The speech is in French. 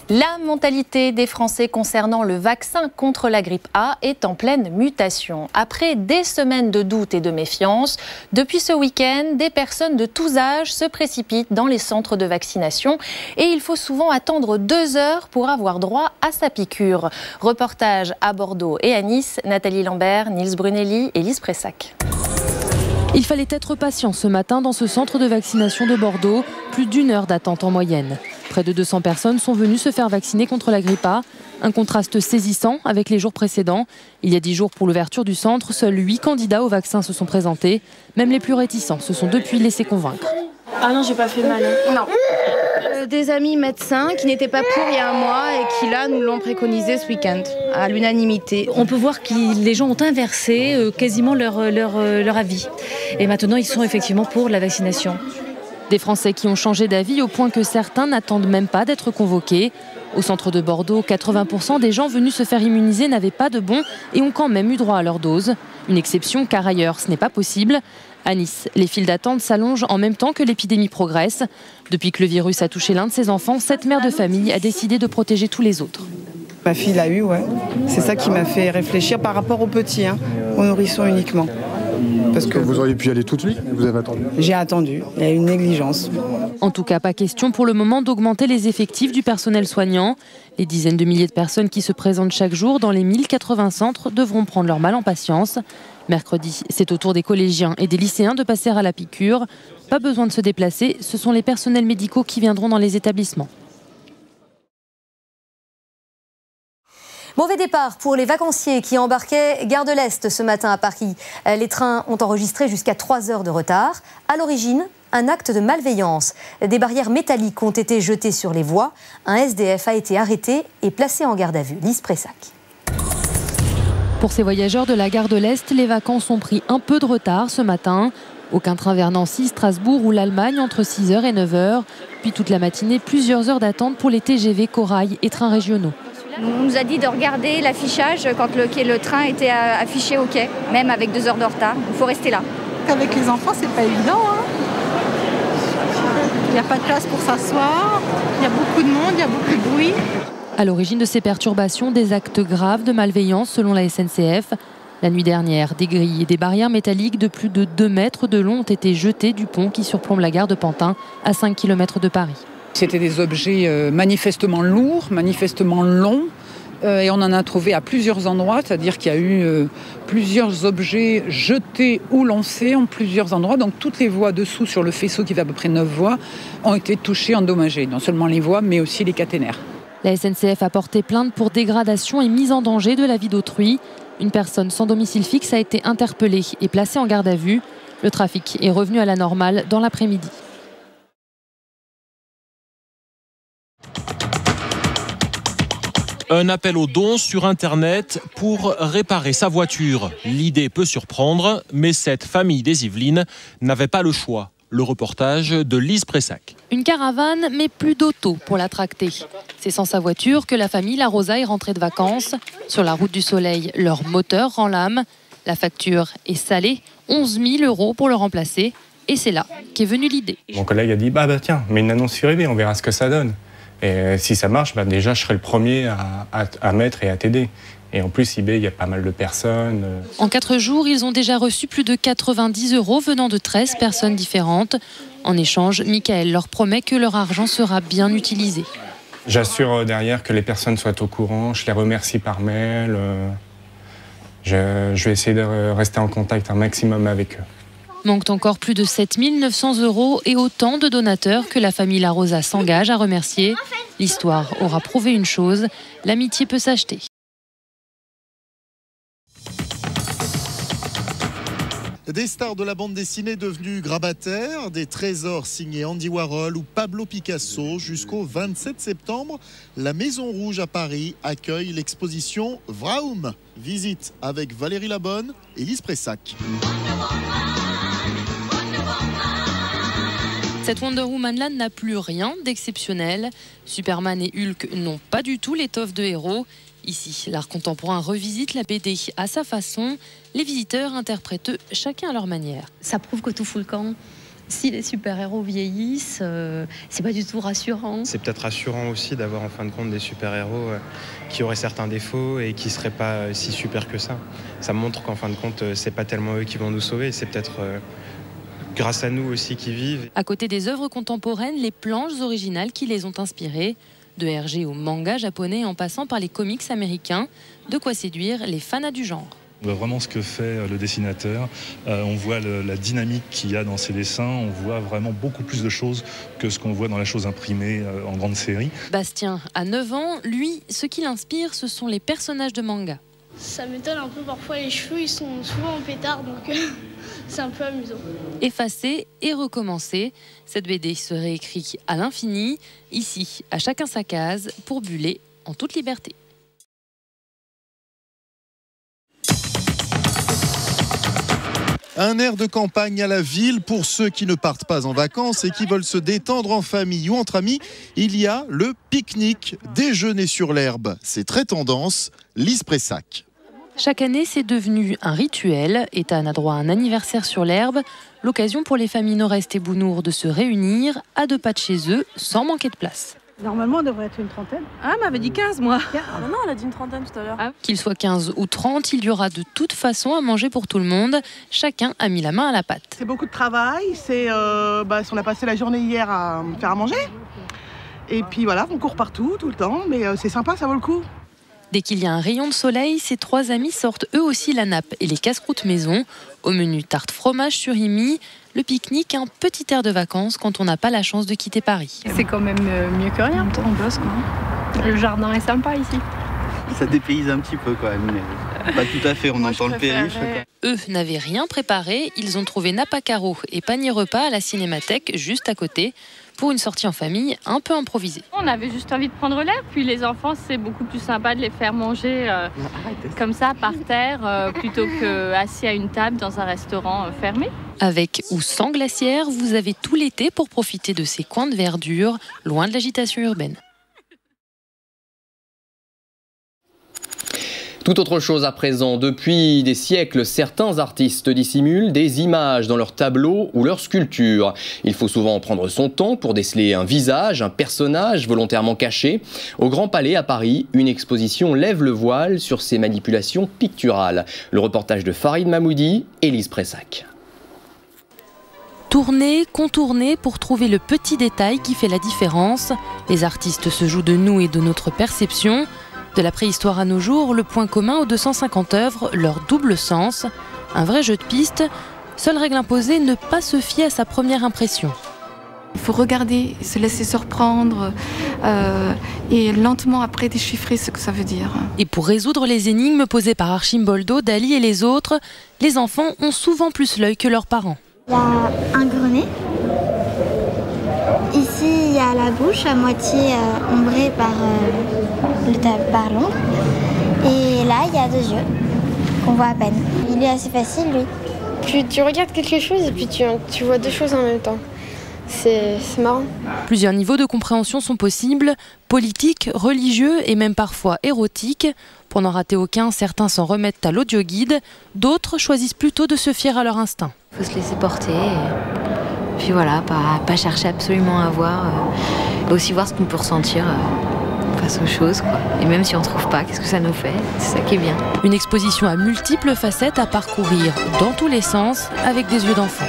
La mentalité des Français concernant le vaccin contre la grippe A est en pleine mutation. Après des semaines de doute et de méfiance, depuis ce week-end, des personnes de tous âges se précipitent dans les centres de vaccination et il faut souvent attendre 2 heures pour avoir droit à sa piqûre. Reportage à Bordeaux et à Nice, Nathalie Lambert, Nils Brunelli et Lise Pressac. Il fallait être patient ce matin dans ce centre de vaccination de Bordeaux, plus d'1 heure d'attente en moyenne. Près de 200 personnes sont venues se faire vacciner contre la grippe A. Un contraste saisissant avec les jours précédents. Il y a 10 jours pour l'ouverture du centre, seuls 8 candidats au vaccin se sont présentés. Même les plus réticents se sont depuis laissés convaincre. Ah non, j'ai pas fait mal. Non. Des amis médecins qui n'étaient pas pour il y a 1 mois et qui là nous l'ont préconisé ce week-end à l'unanimité. On peut voir que les gens ont inversé quasiment leur avis. Et maintenant, ils sont effectivement pour la vaccination. Des Français qui ont changé d'avis au point que certains n'attendent même pas d'être convoqués. Au centre de Bordeaux, 80% des gens venus se faire immuniser n'avaient pas de bon et ont quand même eu droit à leur dose. Une exception car ailleurs, ce n'est pas possible. À Nice, les files d'attente s'allongent en même temps que l'épidémie progresse. Depuis que le virus a touché l'un de ses enfants, cette mère de famille a décidé de protéger tous les autres. Ma fille l'a eu, ouais. C'est ça qui m'a fait réfléchir par rapport aux petits, aux nourrissons uniquement. Parce que vous auriez pu y aller tout de suite, vous avez attendu? J'ai attendu, il y a une négligence. En tout cas, pas question pour le moment d'augmenter les effectifs du personnel soignant. Les dizaines de milliers de personnes qui se présentent chaque jour dans les 1080 centres devront prendre leur mal en patience. Mercredi, c'est au tour des collégiens et des lycéens de passer à la piqûre. Pas besoin de se déplacer, ce sont les personnels médicaux qui viendront dans les établissements. Mauvais départ pour les vacanciers qui embarquaient Gare de l'Est ce matin à Paris. Les trains ont enregistré jusqu'à 3 heures de retard. À l'origine, un acte de malveillance. Des barrières métalliques ont été jetées sur les voies. Un SDF a été arrêté et placé en garde à vue. Lise Pressac. Pour ces voyageurs de la Gare de l'Est, les vacances ont pris un peu de retard ce matin. Aucun train vers Nancy, Strasbourg ou l'Allemagne entre 6h et 9h. Puis toute la matinée, plusieurs heures d'attente pour les TGV, corail et trains régionaux. On nous a dit de regarder l'affichage quand le train était affiché au quai, même avec 2 heures de retard. Il faut rester là. Avec les enfants, c'est pas évident. Il n'y a pas de place pour s'asseoir, il y a beaucoup de monde, il y a beaucoup de bruit. À l'origine de ces perturbations, des actes graves de malveillance selon la SNCF. La nuit dernière, des grilles et des barrières métalliques de plus de 2 mètres de long ont été jetées du pont qui surplombe la gare de Pantin, à 5 km de Paris. C'était des objets manifestement lourds, manifestement longs, et on en a trouvé à plusieurs endroits, c'est-à-dire qu'il y a eu plusieurs objets jetés ou lancés en plusieurs endroits. Donc toutes les voies dessous sur le faisceau qui fait à peu près 9 voies ont été touchées, endommagées. Non seulement les voies, mais aussi les caténaires. La SNCF a porté plainte pour dégradation et mise en danger de la vie d'autrui. Une personne sans domicile fixe a été interpellée et placée en garde à vue. Le trafic est revenu à la normale dans l'après-midi. Un appel aux dons sur Internet pour réparer sa voiture. L'idée peut surprendre, mais cette famille des Yvelines n'avait pas le choix. Le reportage de Lise Pressac. Une caravane, mais plus d'auto pour la tracter. C'est sans sa voiture que la famille La Rosa est rentrée de vacances. Sur la route du Soleil, leur moteur rend l'âme. La facture est salée, 11 000 € pour le remplacer. Et c'est là qu'est venue l'idée. Mon collègue a dit tiens, mets une annonce sur eBay, on verra ce que ça donne. Et si ça marche, déjà je serai le premier à mettre et à t'aider. Et en plus, eBay, il y a pas mal de personnes. En 4 jours, ils ont déjà reçu plus de 90 € venant de 13 personnes différentes. En échange, Michael leur promet que leur argent sera bien utilisé. J'assure derrière que les personnes soient au courant. Je les remercie par mail. Je vais essayer de rester en contact un maximum avec eux. Manquent encore plus de 7 900 € et autant de donateurs que la famille La Rosa s'engage à remercier. L'histoire aura prouvé une chose, l'amitié peut s'acheter. Des stars de la bande dessinée devenues grabataires, des trésors signés Andy Warhol ou Pablo Picasso. Jusqu'au 27 septembre, la Maison Rouge à Paris accueille l'exposition Vraum. Visite avec Valérie Labonne et Lise Pressac. Cette Wonder Woman-là n'a plus rien d'exceptionnel. Superman et Hulk n'ont pas du tout l'étoffe de héros. Ici, l'art contemporain revisite la BD à sa façon. Les visiteurs interprètent eux, chacun à leur manière. Ça prouve que tout fout le camp. Si les super-héros vieillissent, c'est pas du tout rassurant. C'est peut-être rassurant aussi d'avoir en fin de compte des super-héros qui auraient certains défauts et qui seraient pas si super que ça. Ça montre qu'en fin de compte, c'est pas tellement eux qui vont nous sauver, c'est peut-être grâce à nous aussi qui vivent. À côté des œuvres contemporaines, les planches originales qui les ont inspirées, de Hergé au manga japonais en passant par les comics américains, de quoi séduire les fans du genre. On voit vraiment ce que fait le dessinateur, on voit la dynamique qu'il y a dans ses dessins, on voit vraiment beaucoup plus de choses que ce qu'on voit dans la chose imprimée en grande série. Bastien a 9 ans, lui, ce qui l'inspire, ce sont les personnages de manga. Ça m'étonne un peu, parfois les cheveux ils sont souvent en pétard, donc c'est un peu amusant. Effacer et recommencer, cette BD se réécrit à l'infini, ici, à chacun sa case, pour buller en toute liberté. Un air de campagne à la ville pour ceux qui ne partent pas en vacances et qui veulent se détendre en famille ou entre amis. Il y a le pique-nique, déjeuner sur l'herbe. C'est très tendance, Lise Pressac. Chaque année, c'est devenu un rituel. Ethan a droit à un anniversaire sur l'herbe, l'occasion pour les familles Nord-Est et Bounours de se réunir à 2 pas de chez eux, sans manquer de place. Normalement, on devrait être une trentaine. Ah, elle m'avait dit 15, moi. Ah non, elle a dit une trentaine tout à l'heure. Ah. Qu'il soit 15 ou 30, il y aura de toute façon à manger pour tout le monde. Chacun a mis la main à la pâte. C'est beaucoup de travail. On a passé la journée hier à faire à manger. Et puis voilà, on court partout, tout le temps. Mais c'est sympa, ça vaut le coup. Dès qu'il y a un rayon de soleil, ces 3 amis sortent eux aussi la nappe et les casse-croûtes maison. Au menu tarte fromage surimi, le pique-nique, un petit air de vacances quand on n'a pas la chance de quitter Paris. C'est quand même mieux que rien. On bosse, quoi. Le jardin est sympa ici. Ça dépayse un petit peu quand même, mais pas tout à fait, on entend le périph'. Eux n'avaient rien préparé, ils ont trouvé nappe à carreaux et panier repas à la Cinémathèque juste à côté pour une sortie en famille un peu improvisée. On avait juste envie de prendre l'air, puis les enfants c'est beaucoup plus sympa de les faire manger comme ça par terre plutôt qu'assis à une table dans un restaurant fermé. Avec ou sans glacière, vous avez tout l'été pour profiter de ces coins de verdure, loin de l'agitation urbaine. Tout autre chose à présent. Depuis des siècles, certains artistes dissimulent des images dans leurs tableaux ou leurs sculptures. Il faut souvent prendre son temps pour déceler un visage, un personnage volontairement caché. Au Grand Palais à Paris, une exposition lève le voile sur ces manipulations picturales. Le reportage de Farid Mahmoudi et Lise Pressac. Tourner, contourner pour trouver le petit détail qui fait la différence. Les artistes se jouent de nous et de notre perception. De la préhistoire à nos jours, le point commun aux 250 œuvres, leur double sens. Un vrai jeu de piste. Seule règle imposée, ne pas se fier à sa première impression. Il faut regarder, se laisser surprendre et lentement après déchiffrer ce que ça veut dire. Et pour résoudre les énigmes posées par Archimboldo, Dali et les autres, les enfants ont souvent plus l'œil que leurs parents. Il y a un grenat. Ici, il y a la bouche à moitié ombrée par l'ombre. Et là, il y a 2 yeux qu'on voit à peine. Il est assez facile, lui. Tu regardes quelque chose et puis tu vois 2 choses en même temps. C'est marrant. Plusieurs niveaux de compréhension sont possibles, politiques, religieux et même parfois érotiques. Pour n'en rater aucun, certains s'en remettent à l'audioguide, d'autres choisissent plutôt de se fier à leur instinct. Il faut se laisser porter, et puis voilà, pas chercher absolument à voir, aussi voir ce qu'on peut ressentir face aux choses, quoi. Et même si on ne trouve pas, qu'est-ce que ça nous fait? C'est ça qui est bien. Une exposition à multiples facettes à parcourir dans tous les sens avec des yeux d'enfant.